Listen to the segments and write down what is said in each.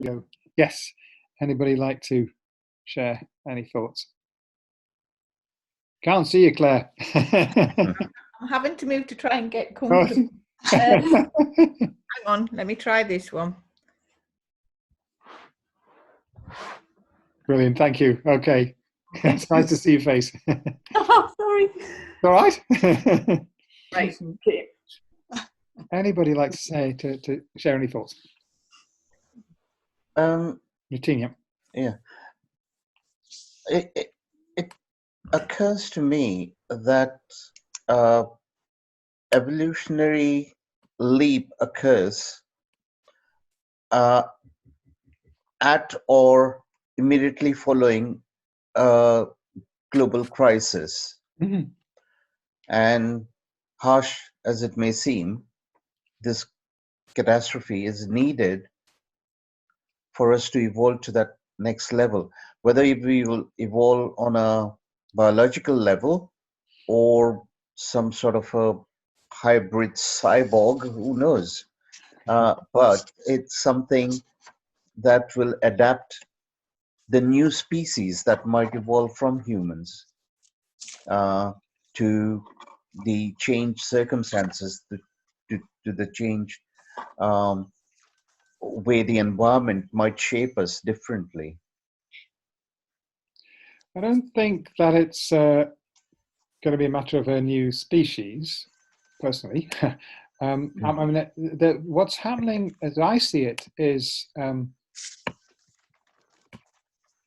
go. Yes. Anybody like to share any thoughts? Can't see you, Claire. I'm having to move to try and get comfortable. Hang on, let me try this one. Brilliant, thank you. Okay, it's nice to see your face. Oh, sorry. All right. Right. Okay. Anybody like to say to share any thoughts? Routine, yeah. It occurs to me that evolutionary leap occurs at or immediately following a global crisis. Mm-hmm. And harsh as it may seem, this catastrophe is needed for us to evolve to that next level. Whether we will evolve on a biological level or some sort of a hybrid cyborg, who knows? But it's something that will adapt the new species that might evolve from humans to the changed circumstances, to the changed way the environment might shape us differently. I don't think that it's going to be a matter of a new species, personally. I mean, what's happening, as I see it, is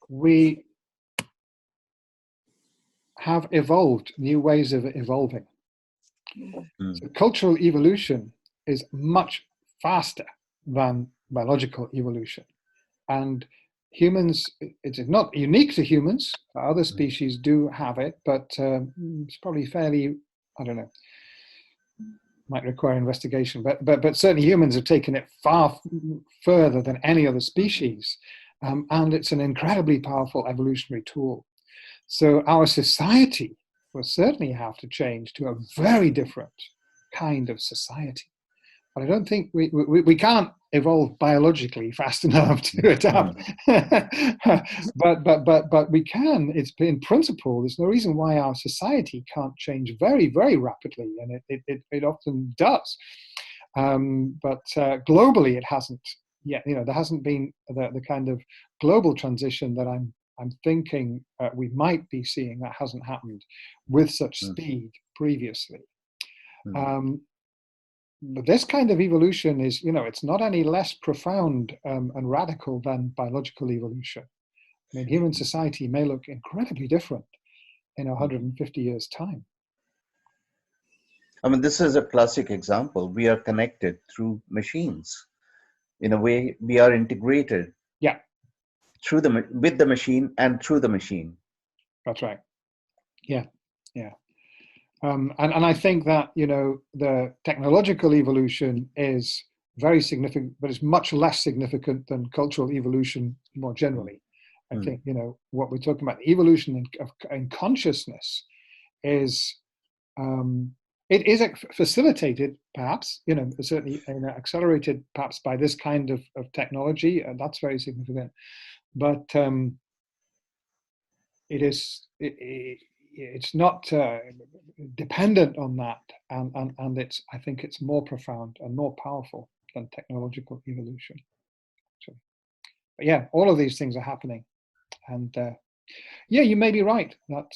we have evolved new ways of evolving. So cultural evolution is much faster than biological evolution. And humans, it's not unique to humans. Other species do have it, but it's probably fairly, I don't know, might require investigation. But certainly humans have taken it far further than any other species. And it's an incredibly powerful evolutionary tool. So our society will certainly have to change to a very different kind of society. But I don't think we can't evolve biologically fast enough to adapt. but we can. It's in principle. There's no reason why our society can't change very, very rapidly, and it often does. But globally, it hasn't yet. There hasn't been the kind of global transition that I'm thinking we might be seeing. That hasn't happened with such speed previously. But this kind of evolution is, it's not any less profound and radical than biological evolution. I mean, human society may look incredibly different in 150 years' time. I mean, this is a classic example. We are connected through machines. In a way, we are integrated. Yeah. With the machine and through the machine. That's right. Yeah. And I think that, the technological evolution is very significant, but it's much less significant than cultural evolution more generally. I think, what we're talking about, the evolution in consciousness is, it is facilitated perhaps, certainly accelerated perhaps by this kind of technology, and that's very significant. But it's not dependent on that, and I think it's more profound and more powerful than technological evolution. Actually. But yeah, all of these things are happening, and yeah, you may be right that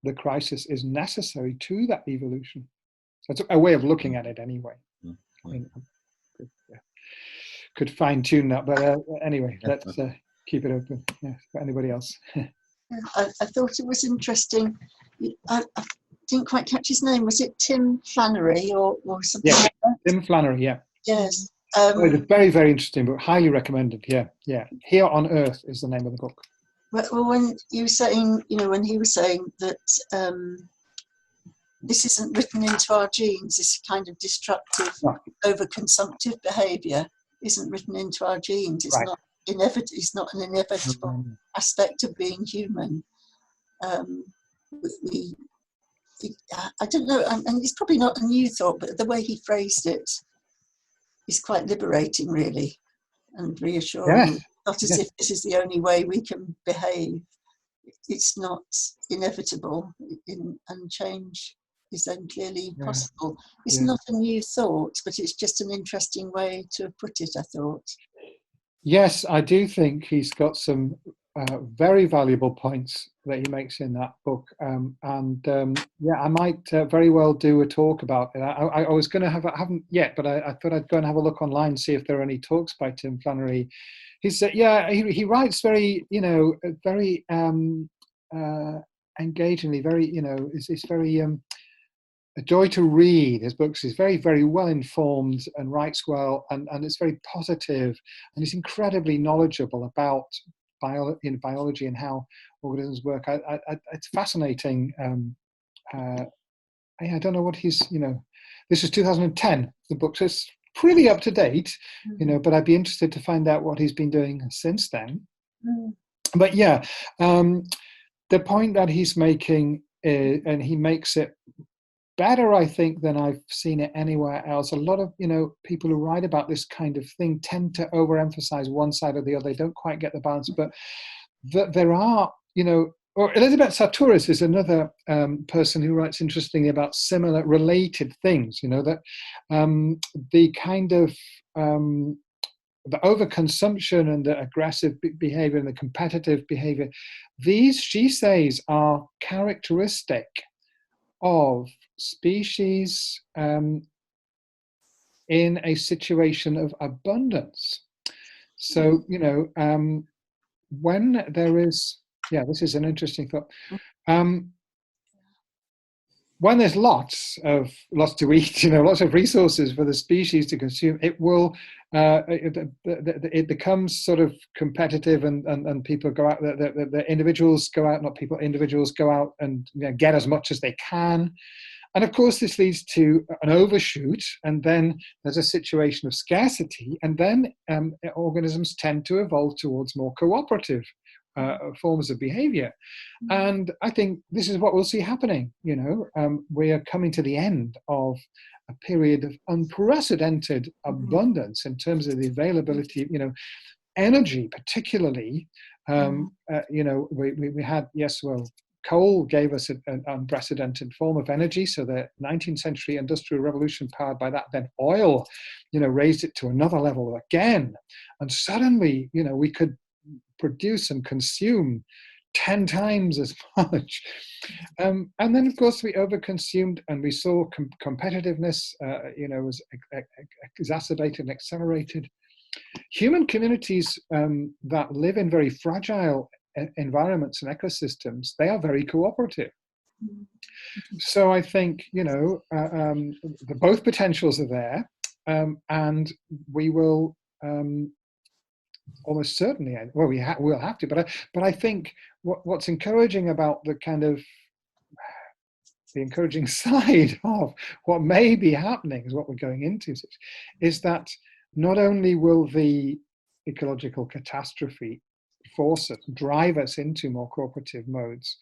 the crisis is necessary to that evolution. That's a way of looking at it, anyway. I mean, could fine tune that, but anyway, let's keep it open. Yeah, for anybody else. I thought it was interesting. I didn't quite catch his name. Was it Tim Flannery or something like that? Tim Flannery, yeah. Yes. It's a very, very interesting book. Highly recommended, yeah. Here on Earth is the name of the book. Well, when you were saying, when he was saying that this isn't written into our genes, this kind of destructive, overconsumptive behaviour isn't written into our genes. It's not it's not an inevitable aspect of being human. I don't know, and it's probably not a new thought, but the way he phrased it is quite liberating, really. and reassuring Yes. them. Not as if this is the only way we can behave. It's not inevitable, and change is then clearly possible. It's not a new thought, but it's just an interesting way to put it, I thought. Yes, I do think he's got some very valuable points that he makes in that book. Yeah, I might very well do a talk about it. I was going to have, I haven't yet, but I thought I'd go and have a look online, see if there are any talks by Tim Flannery. He's, he writes very, very engagingly, very, it's very a joy to read his books. He's very, very well informed and writes well, and it's very positive, and he's incredibly knowledgeable about biology and how organisms work. It's fascinating. I don't know what he's, this is 2010, the book, so it's pretty up to date, but I'd be interested to find out what he's been doing since then. But yeah, the point that he's making, and he makes it better, I think, than I've seen it anywhere else. A lot of, people who write about this kind of thing tend to overemphasize one side or the other. They don't quite get the balance, but there are, or Elizabeth Sartouris is another person who writes interestingly about similar related things, that the kind of the overconsumption and the aggressive behavior and the competitive behavior, these, she says, are characteristic of species in a situation of abundance. So, when there is, this is an interesting thought. When there's lots to eat, lots of resources for the species to consume, it will, it becomes sort of competitive, and people go out, the individuals go out, not people, individuals go out and get as much as they can. And of course, this leads to an overshoot, and then there's a situation of scarcity, and then organisms tend to evolve towards more cooperative forms of behavior. And I think this is what we'll see happening. We are coming to the end of a period of unprecedented abundance in terms of the availability of, energy, particularly. We had, coal gave us an unprecedented form of energy. So the 19th century industrial revolution powered by that, then oil, raised it to another level again. And suddenly, we could produce and consume 10 times as much. And then, of course, we overconsumed, and we saw competitiveness, was exacerbated and accelerated. Human communities that live in very fragile environments and ecosystems, they are very cooperative. So I think, both potentials are there, and we will almost certainly, we'll have to. But I think what's encouraging about the kind of the encouraging side of what may be happening, is what we're going into, is that not only will the ecological catastrophe drive us into more cooperative modes,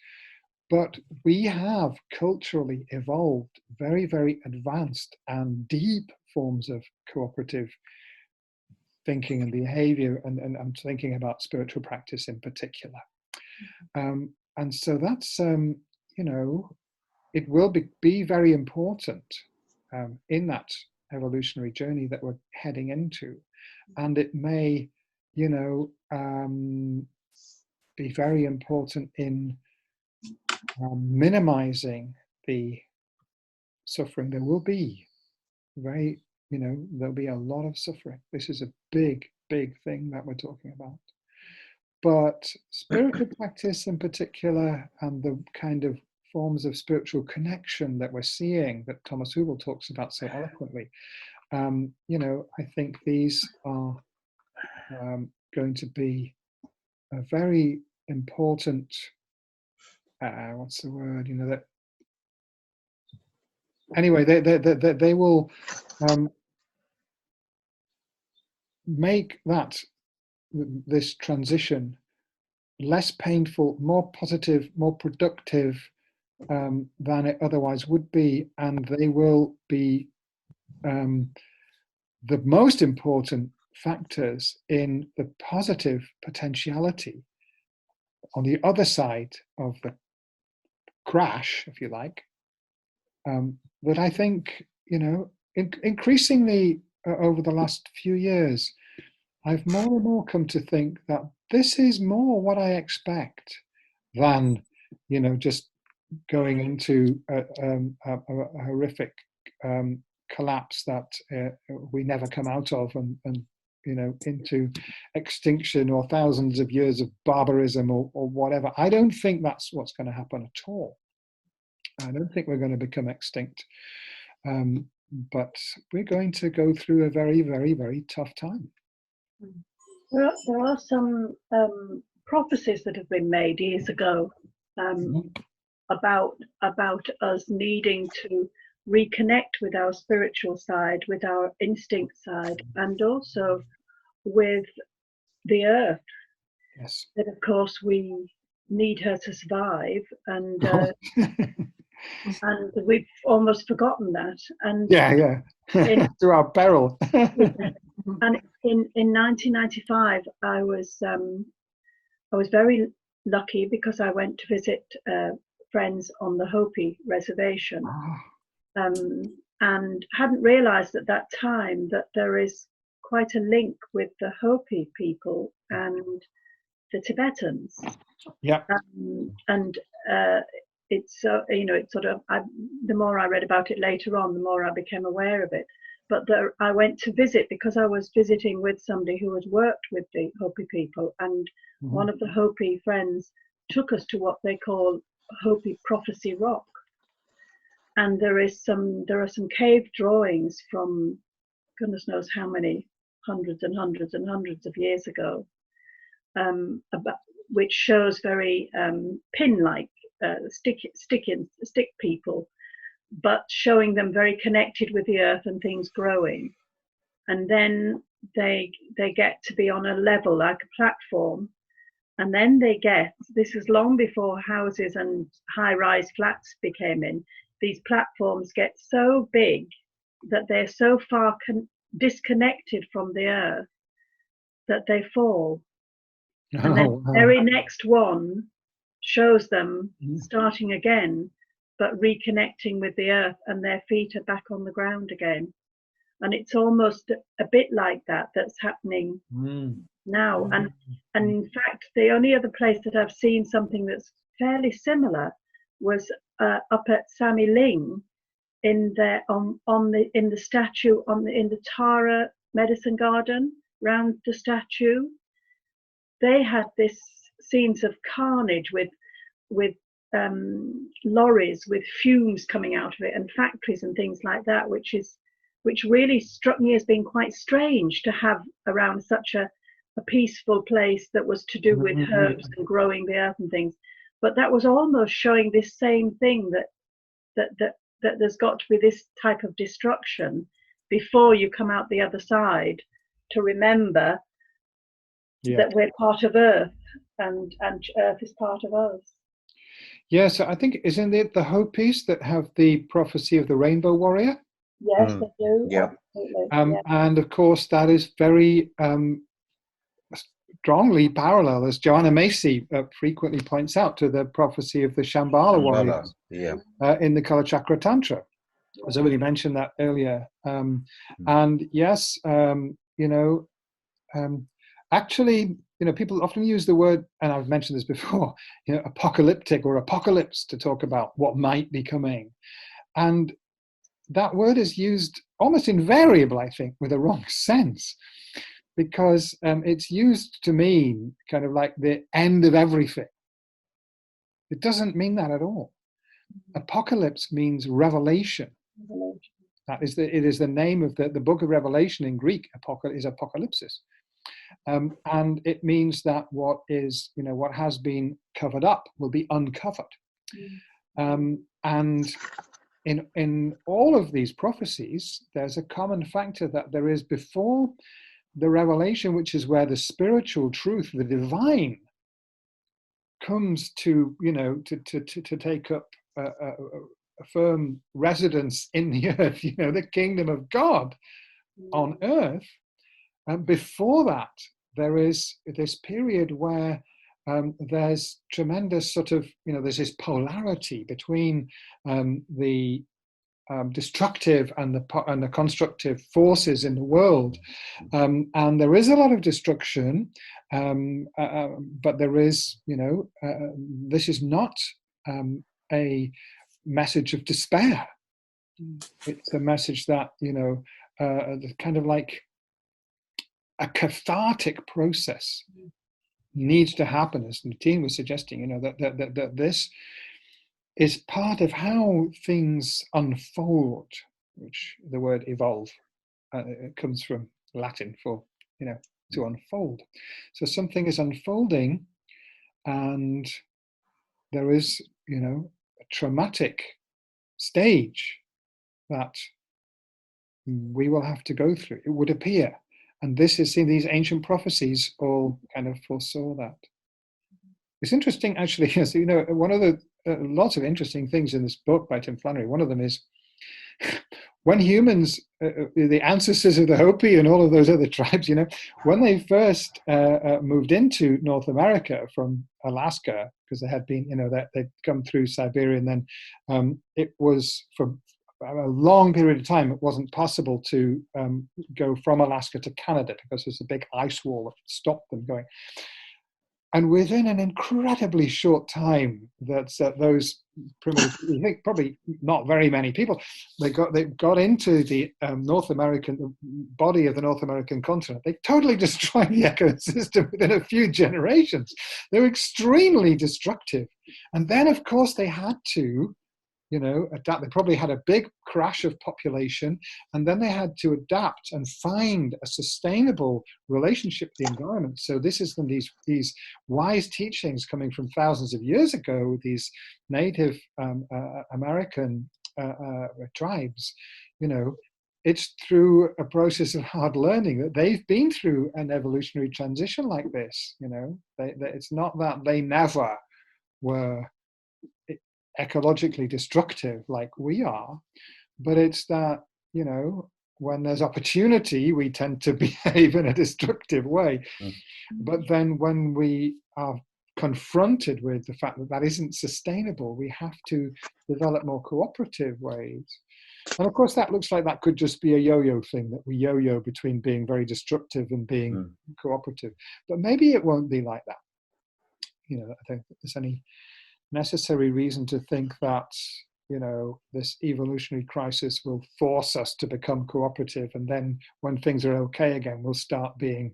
but we have culturally evolved very, very advanced and deep forms of cooperative thinking and behavior, and I'm thinking about spiritual practice in particular. And so that's, it will be very important in that evolutionary journey that we're heading into. And it may, be very important in minimizing the suffering. There will be there'll be a lot of suffering. This is a big, big thing that we're talking about. But spiritual practice in particular, and the kind of forms of spiritual connection that we're seeing, that Thomas Hubel talks about so eloquently, I think these are going to be a very important, what's the word, that anyway, they will make this transition less painful, more positive, more productive than it otherwise would be, and they will be the most important factors in the positive potentiality on the other side of the crash, if you like, that I think, increasingly over the last few years, I've more and more come to think that this is more what I expect than, just going into a horrific collapse that we never come out of, and into extinction or thousands of years of barbarism or whatever. I don't think that's what's going to happen at all. I don't think we're going to become extinct. But we're going to go through a very, very, very tough time. There are some prophecies that have been made years ago about us needing to reconnect with our spiritual side, with our instinct side, and also with the earth. Yes. That of course we need her to survive, and and we've almost forgotten that. And yeah. To our peril. And in 1995, I was very lucky because I went to visit friends on the Hopi reservation, and hadn't realised at that time that there is quite a link with the Hopi people and the Tibetans. Yeah. And it's it's sort of, the more I read about it later on, the more I became aware of it. But I went to visit because I was visiting with somebody who had worked with the Hopi people, and one of the Hopi friends took us to what they call Hopi Prophecy Rock. And there are some cave drawings from goodness knows how many hundreds and hundreds and hundreds of years ago, which shows very pin-like stick people, but showing them very connected with the earth and things growing. And then they get to be on a level like a platform, and then this was long before houses and high-rise flats became in. These platforms get so big that they're so far disconnected from the earth that they fall. And then the very next one shows them starting again, but reconnecting with the earth, and their feet are back on the ground again. And it's almost a bit like that's happening now. And in fact, the only other place that I've seen something that's fairly similar was up at Sami Ling in the statue in the Tara medicine garden round the statue. They had this scenes of carnage with lorries with fumes coming out of it, and factories and things like that, which really struck me as being quite strange to have around such a peaceful place that was to do with herbs and growing the earth and things. But that was almost showing this same thing, that there's got to be this type of destruction before you come out the other side, to remember that we're part of earth, and earth is part of us. Yeah, so I think, isn't it the Hopis that have the prophecy of the Rainbow Warrior? Yes, they do. Yeah. And of course, that is very strongly parallel, as Joanna Macy frequently points out, to the prophecy of the Shambhala warriors in the Kalachakra Tantra. As I already mentioned that earlier. And yes, actually, people often use the word, and I've mentioned this before, apocalyptic or apocalypse, to talk about what might be coming. And that word is used almost invariably, I think, with a wrong sense, because it's used to mean kind of like the end of everything. It doesn't mean that at all. Apocalypse means revelation. It is the name of the book of Revelation in Greek. Is apocalypsis. And it means that what has been covered up will be uncovered. And in all of these prophecies, there's a common factor that there is before the revelation, which is where the spiritual truth, the divine, comes to take up a firm residence in the earth, the kingdom of God on earth. before that, there is this period where there's tremendous sort of, there's this polarity between the destructive and the constructive forces in the world, and there is a lot of destruction, but there is, this is not a message of despair. It's a message that, kind of like a cathartic process needs to happen, as Nadine was suggesting, that this is part of how things unfold, which the word evolve comes from Latin for, to unfold. So something is unfolding, and there is, a traumatic stage that we will have to go through, it would appear. And this is in these ancient prophecies all kind of foresaw that. It's interesting, actually, so, one of the lots of interesting things in this book by Tim Flannery, one of them is when humans, the ancestors of the Hopi and all of those other tribes, when they first moved into North America from Alaska, because they had been, they'd come through Siberia, and then it was for a long period of time, it wasn't possible to go from Alaska to Canada because there's a big ice wall that stopped them going. And within an incredibly short time, those primitive, I think probably not very many people, they got into the North American body of the North American continent. They totally destroyed the ecosystem within a few generations. They were extremely destructive. And then, of course, they had to, adapt. They probably had a big crash of population, and then they had to adapt and find a sustainable relationship with the environment. So this is these wise teachings coming from thousands of years ago, these Native American tribes, it's through a process of hard learning that they've been through an evolutionary transition like this. It's not that they never were ecologically destructive like we are, but it's that, when there's opportunity, we tend to behave in a destructive way. But then when we are confronted with the fact that isn't sustainable, we have to develop more cooperative ways. And of course, that looks like that could just be a yo-yo thing, that we yo-yo between being very destructive and being cooperative. But maybe it won't be like that. I don't think there's any necessary reason to think that, this evolutionary crisis will force us to become cooperative, and then when things are okay again, we'll start being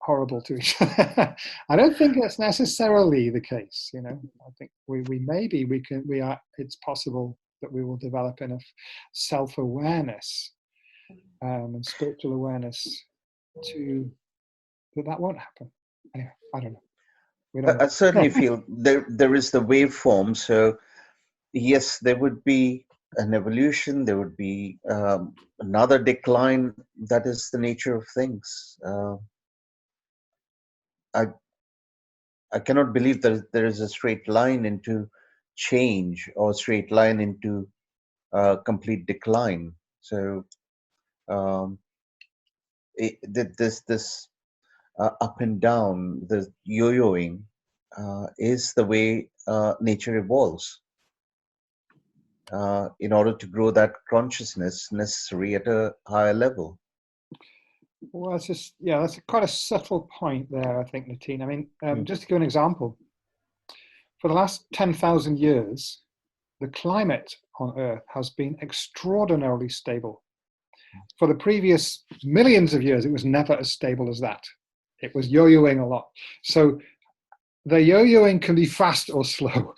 horrible to each other. I don't think that's necessarily the case. I think it's possible that we will develop enough self-awareness and spiritual awareness that won't happen. Anyway, I don't know. I certainly feel there is the waveform. So yes, there would be an evolution. There would be another decline. That is the nature of things. I cannot believe that there is a straight line into change or straight line into complete decline. So this up and down, the yo-yoing is the way nature evolves in order to grow that consciousness necessary at a higher level. Well, that's quite a subtle point there, I think, Nadine. I mean, just to give an example, for the last 10,000 years, the climate on Earth has been extraordinarily stable. For the previous millions of years, it was never as stable as that. It was yo-yoing a lot. So the yo-yoing can be fast or slow.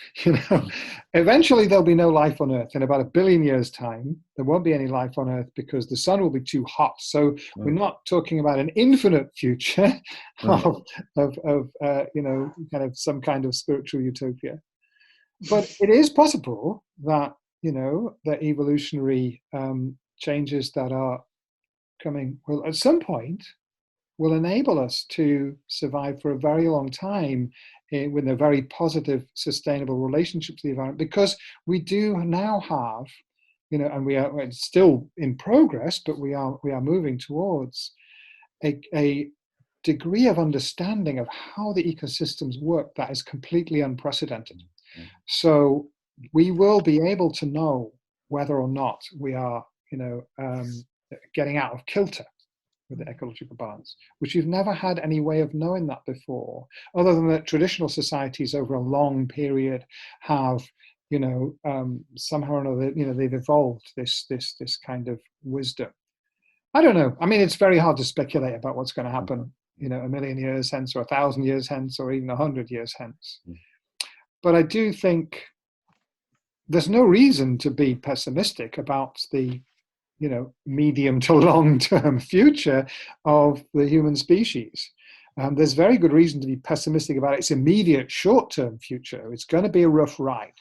Eventually there'll be no life on Earth. In about 1 billion years' time, there won't be any life on Earth because the sun will be too hot. So we're not talking about an infinite future of kind of some kind of spiritual utopia. But it is possible that the evolutionary changes that are coming will at some point will enable us to survive for a very long time with a very positive, sustainable relationship to the environment, because we do now have, and it's still in progress, but we are moving towards a degree of understanding of how the ecosystems work that is completely unprecedented. So we will be able to know whether or not we are, getting out of kilter with the ecological balance, which you've never had any way of knowing that before, other than that traditional societies over a long period have, somehow or another, they've evolved this kind of wisdom. I don't know. I mean, it's very hard to speculate about what's going to happen, a million years hence, or 1,000 years hence, or even 100 years hence. But I do think there's no reason to be pessimistic about the, medium to long-term future of the human species. There's very good reason to be pessimistic about its immediate short-term future. It's going to be a rough ride.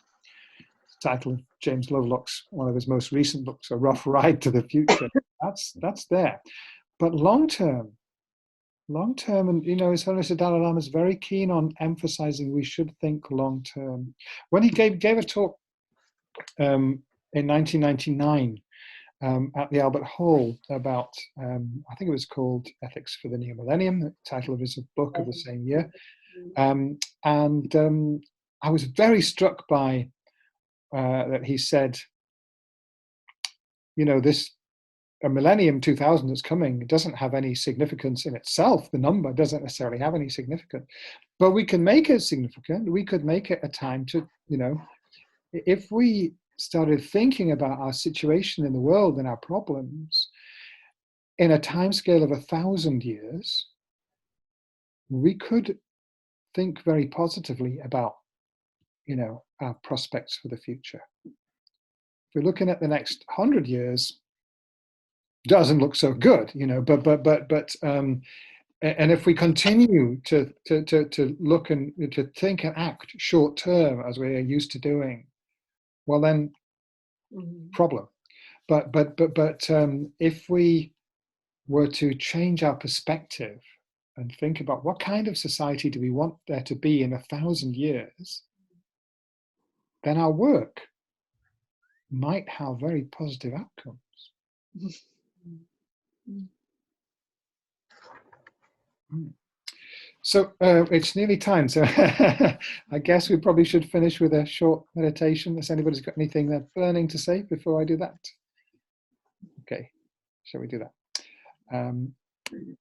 The title of James Lovelock's, one of his most recent books, A Rough Ride to the Future. That's there. But long-term, and His Holiness the Dalai Lama is very keen on emphasizing we should think long-term. When he gave a talk in 1999, at the Albert Hall about, I think it was called Ethics for the New Millennium, the title of his book of the same year. I was very struck by that he said, a millennium 2000 that's coming, it doesn't have any significance in itself. The number doesn't necessarily have any significance, but we can make it significant. We could make it a time to, if we started thinking about our situation in the world and our problems in a timescale of 1,000 years, we could think very positively about, our prospects for the future. If we're looking at the next 100 years, doesn't look so good, and if we continue to look and to think and act short term as we are used to doing, well then, problem. But if we were to change our perspective and think about what kind of society do we want there to be in 1,000 years, then our work might have very positive outcomes. So it's nearly time, so I guess we probably should finish with a short meditation. Has anybody's got anything they're burning to say before I do that? Okay, shall we do that? Okay.